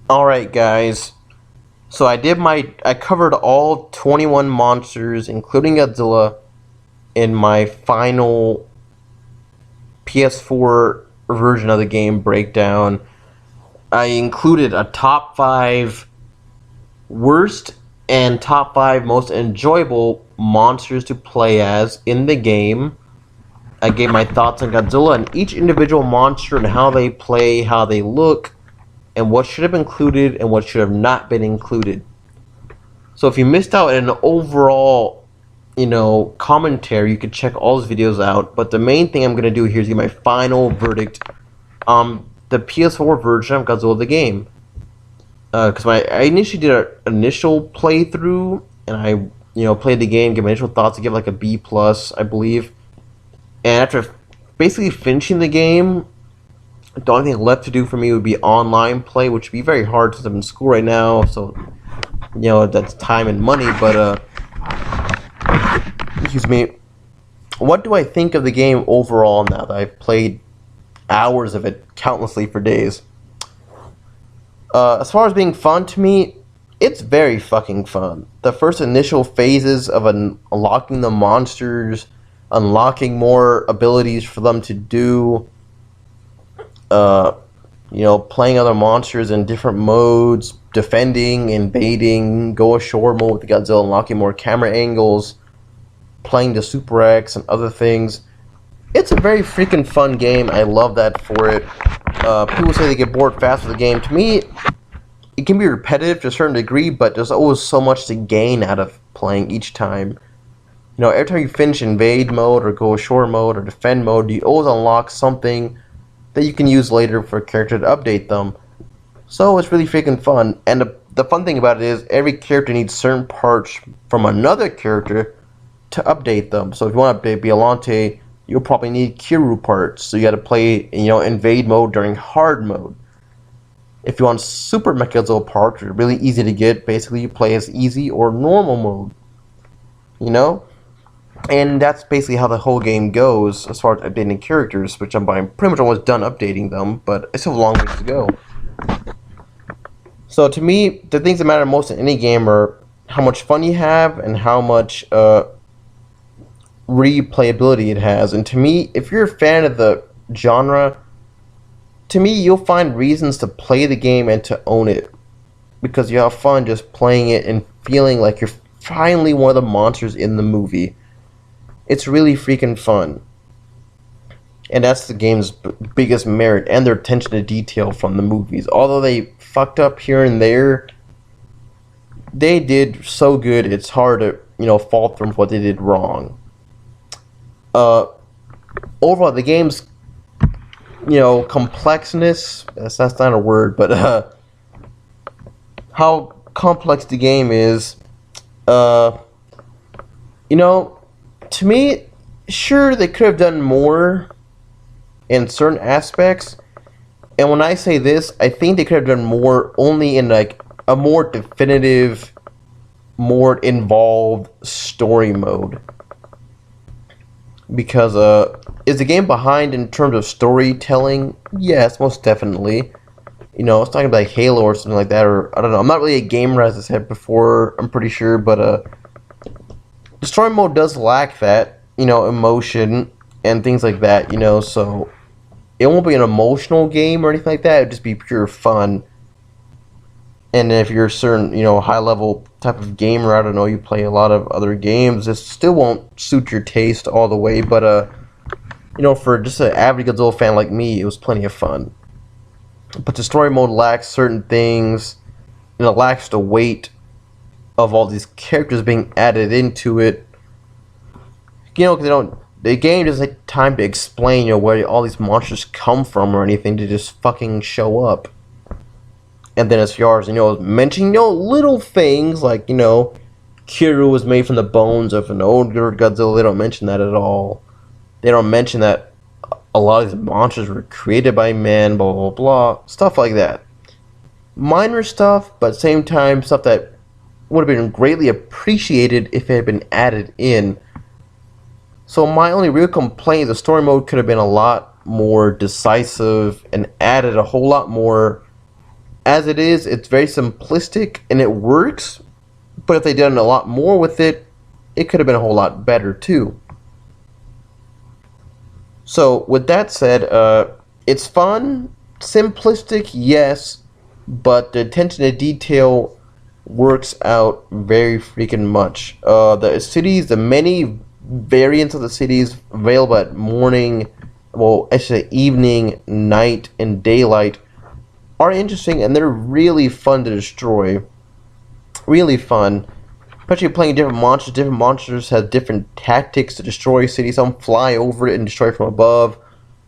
Alright, guys. So I covered all 21 monsters, including Godzilla, in my final PS4 version of the game breakdown. I included a top 5 worst and top 5 most enjoyable monsters to play as in the game. I gave my thoughts on Godzilla and each individual monster and how they play, how they look, and what should have been included and what should have not been included. So if you missed out on an overall, commentary, you could check all those videos out. But the main thing I'm going to do here is give my final verdict on the PS4 version of Godzilla the game. Because I initially did an initial playthrough, and I played the game, gave my initial thoughts, I give like a B plus, I believe. And after basically finishing the game, the only thing left to do for me would be online play, which would be very hard since I'm in school right now. So that's time and money. But excuse me. What do I think of the game overall now that I've played hours of it countlessly for days? As far as being fun to me, it's very fucking fun. The first initial phases of unlocking the monsters, unlocking more abilities for them to do, playing other monsters in different modes, defending, invading, go ashore mode with Godzilla, unlocking more camera angles, playing the Super X and other things. It's a very freaking fun game. I love that for it. People say they get bored fast with the game. To me, it can be repetitive to a certain degree, but there's always so much to gain out of playing each time. Every time you finish invade mode or go ashore mode or defend mode, you always unlock something that you can use later for a character to update them. So it's really freaking fun. And the fun thing about it is every character needs certain parts from another character to update them. So if you want to update Biollante, you'll probably need Kiryu parts. So you got to play, invade mode during hard mode. If you want Super Mechagodzilla parts, they're really easy to get. Basically, you play as easy or normal mode. And that's basically how the whole game goes as far as updating characters, which I'm pretty much almost done updating them, but I still have a long ways to go. So to me, the things that matter most in any game are how much fun you have and how much replayability it has. And to me, if you're a fan of the genre, to me, you'll find reasons to play the game and to own it. Because you have fun just playing it and feeling like you're finally one of the monsters in the movie. It's really freaking fun. And that's the game's biggest merit, and their attention to detail from the movies. Although they fucked up here and there, they did so good, it's hard to, fault them for what they did wrong. Overall, the game's, complexness, that's not a word, but how complex the game is, to me, sure, they could have done more in certain aspects. And when I say this, I think they could have done more only in like a more definitive, more involved story mode. Because is the game behind in terms of storytelling? Yes, most definitely. It's talking about like Halo or something like that, or I don't know. I'm not really a gamer, as I said before. I'm pretty sure, but the story mode does lack that, emotion and things like that, so it won't be an emotional game or anything like that. It'll just be pure fun. And if you're a certain, high level type of gamer, I don't know, you play a lot of other games, this still won't suit your taste all the way, but for just an average Godzilla fan like me, it was plenty of fun. But the story mode lacks certain things, and it lacks the weight of all these characters being added into it. Because the game doesn't take time to explain, where all these monsters come from or anything, to just fucking show up. And then as far as, mentioning, little things like, Kiryu was made from the bones of an older Godzilla, they don't mention that at all. They don't mention that a lot of these monsters were created by man, blah, blah, blah, stuff like that. Minor stuff, but at the same time, stuff that would have been greatly appreciated if it had been added in. So my only real complaint is the story mode could have been a lot more decisive and added a whole lot more As it is, it's very simplistic and it works, but if they done a lot more with it, it could have been a whole lot better too. So, with that said, it's fun, simplistic, yes, but the attention to detail works out very freaking much. The cities, the many variants of the cities available at morning, well, actually evening, night, and daylight are interesting, and they're really fun to destroy. Really fun. Especially playing different monsters. Different monsters have different tactics to destroy cities. Some fly over it and destroy from above.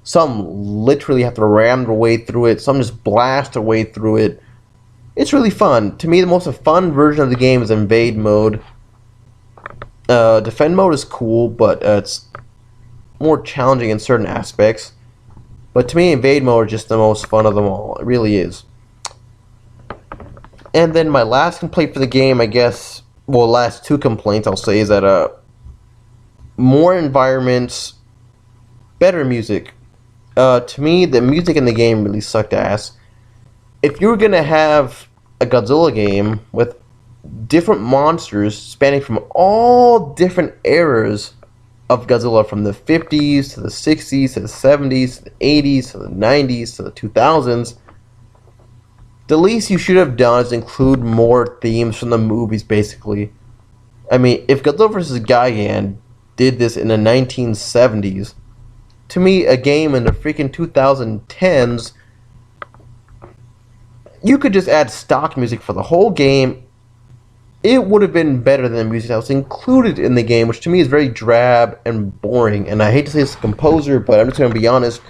Some literally have to ram their way through it. Some just blast their way through it. It's really fun. To me, the most fun version of the game is invade mode. Defend mode is cool, but it's more challenging in certain aspects. But to me, invade mode is just the most fun of them all. It really is. And then my last complaint for the game, I guess, well, last two complaints I'll say is that more environments, better music. To me, the music in the game really sucked ass. If you were gonna have a Godzilla game with different monsters spanning from all different eras of Godzilla, from the 50s to the 60s to the 70s to the 80s to the 90s to the 2000s, the least you should have done is include more themes from the movies, basically. I mean, if Godzilla vs. Gigan did this in the 1970s, to me, a game in the freaking 2010s, you could just add stock music for the whole game. It would have been better than the music that was included in the game, which to me is very drab and boring. And I hate to say this composer, but I'm just going to be honest.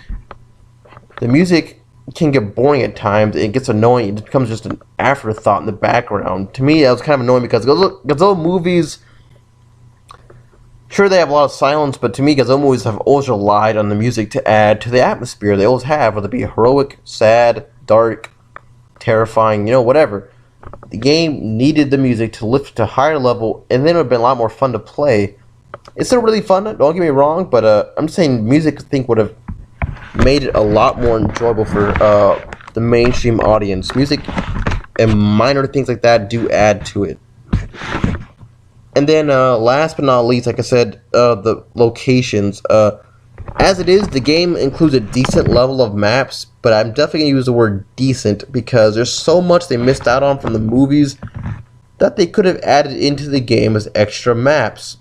The music can get boring at times. It gets annoying. It becomes just an afterthought in the background. To me, that was kind of annoying because Godzilla movies, sure, they have a lot of silence, but to me, Godzilla movies have always relied on the music to add to the atmosphere. They always have, whether it be heroic, sad, dark, terrifying, whatever. The game needed the music to lift it to a higher level, and then it would have been a lot more fun to play. It's still really fun, don't get me wrong, but I'm just saying music, I think, would have made it a lot more enjoyable for the mainstream audience. Music and minor things like that do add to it. And then last but not least, like I said, the locations. As it is, the game includes a decent level of maps, but I'm definitely going to use the word decent because there's so much they missed out on from the movies that they could have added into the game as extra maps.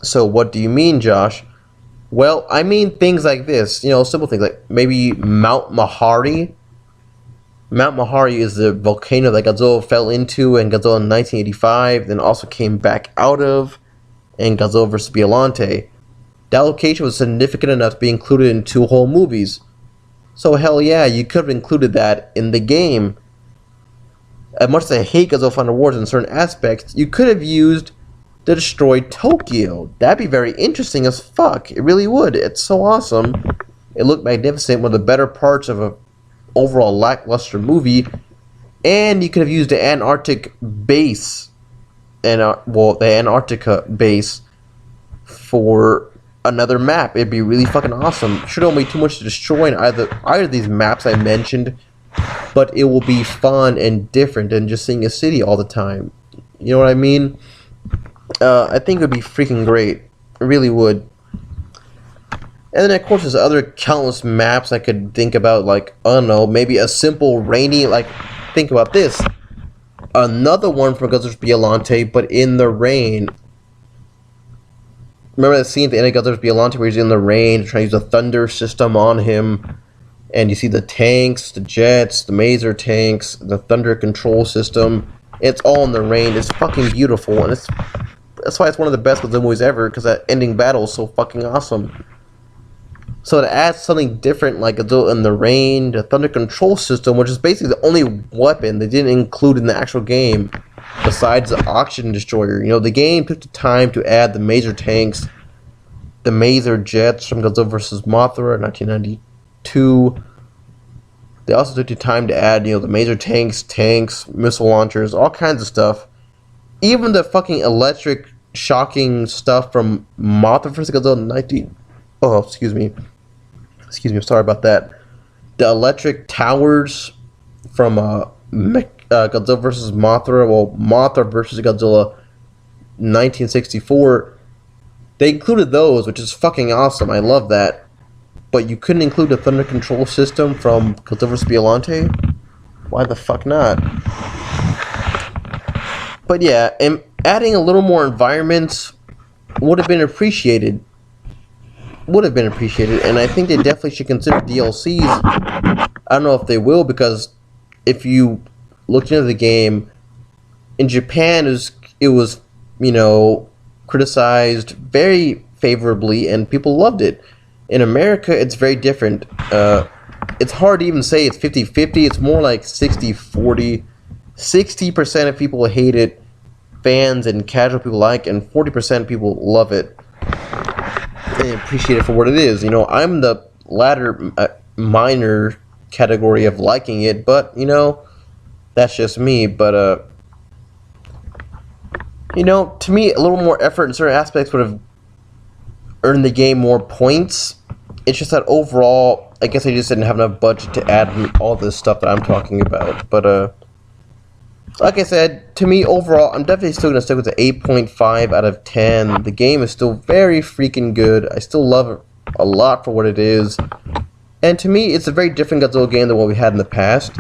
So what do you mean, Josh? Well, I mean things like this, simple things like maybe Mount Mahari. Mount Mahari is the volcano that Godzilla fell into in Godzilla in 1985, then also came back out of in Godzilla vs. Biollante. That location was significant enough to be included in 2 whole movies. So hell yeah, you could have included that in the game. As much as I hate Godzilla Final Wars in certain aspects, you could have used to destroy Tokyo. That'd be very interesting as fuck. It really would. It's so awesome. It looked magnificent, one of the better parts of a overall lackluster movie. And you could have used the Antarctic base, and the Antarctica base for another map. It'd be really fucking awesome. Should only be too much to destroy in either of these maps I mentioned, but it will be fun and different than just seeing a city all the time. You know what I mean? I think it would be freaking great. It really would. And then, of course, there's other countless maps I could think about, like, I don't know, maybe a simple rainy, like, think about this. Another one from Godzilla vs. Biollante, but in the rain. Remember that scene at the end of Godzilla vs. Biollante where he's in the rain, trying to use a thunder system on him, and you see the tanks, the jets, the maser tanks, the thunder control system. It's all in the rain. It's fucking beautiful, and that's why it's one of the best Godzilla movies ever, because that ending battle is so fucking awesome. So to add something different like Godzilla in the rain, the thunder control system, which is basically the only weapon they didn't include in the actual game, besides the oxygen destroyer. The game took the time to add the maser tanks, the maser jets from Godzilla vs. Mothra in 1992. They also took the time to add, the maser tanks, missile launchers, all kinds of stuff. Even the fucking electric shocking stuff from Mothra vs. Godzilla in 19... Oh, excuse me, I'm sorry about that. The electric towers from Godzilla vs. Mothra, well, Mothra vs. Godzilla 1964. They included those, which is fucking awesome. I love that. But you couldn't include the thunder control system from Godzilla vs. Biollante? Why the fuck not? But yeah, and adding a little more environments would have been appreciated. And I think they definitely should consider DLCs. I don't know if they will, because if you looked into the game, in Japan it was criticized very favorably and people loved it. In America, it's very different. It's hard to even say it's 50-50. It's more like 60-40. 60% of people hate it, fans and casual people like, and 40% of people love it and appreciate it for what it is. I'm the latter minor category of liking it, but that's just me. But to me, a little more effort in certain aspects would have earned the game more points. It's just that overall, I guess I just didn't have enough budget to add all this stuff that I'm talking about. But like I said, to me overall, I'm definitely still gonna stick with the 8.5 out of 10. The game is still very freaking good. I still love it a lot for what it is. And to me, it's a very different Godzilla game than what we had in the past.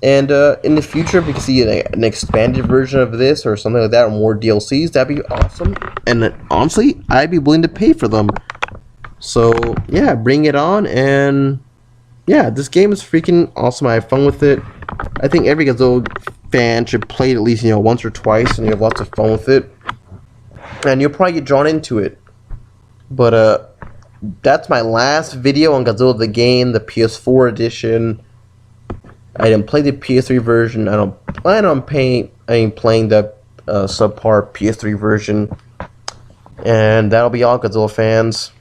And in the future, if we can see an expanded version of this or something like that, or more DLCs, that'd be awesome. And honestly, I'd be willing to pay for them. So yeah, bring it on. And yeah, this game is freaking awesome. I have fun with it. I think every Godzilla fan should play it at least once or twice, and you have lots of fun with it. And you'll probably get drawn into it. But that's my last video on Godzilla the game, the PS4 edition. I didn't play the PS3 version. I don't plan on playing the subpar PS3 version. And that'll be all, Godzilla fans.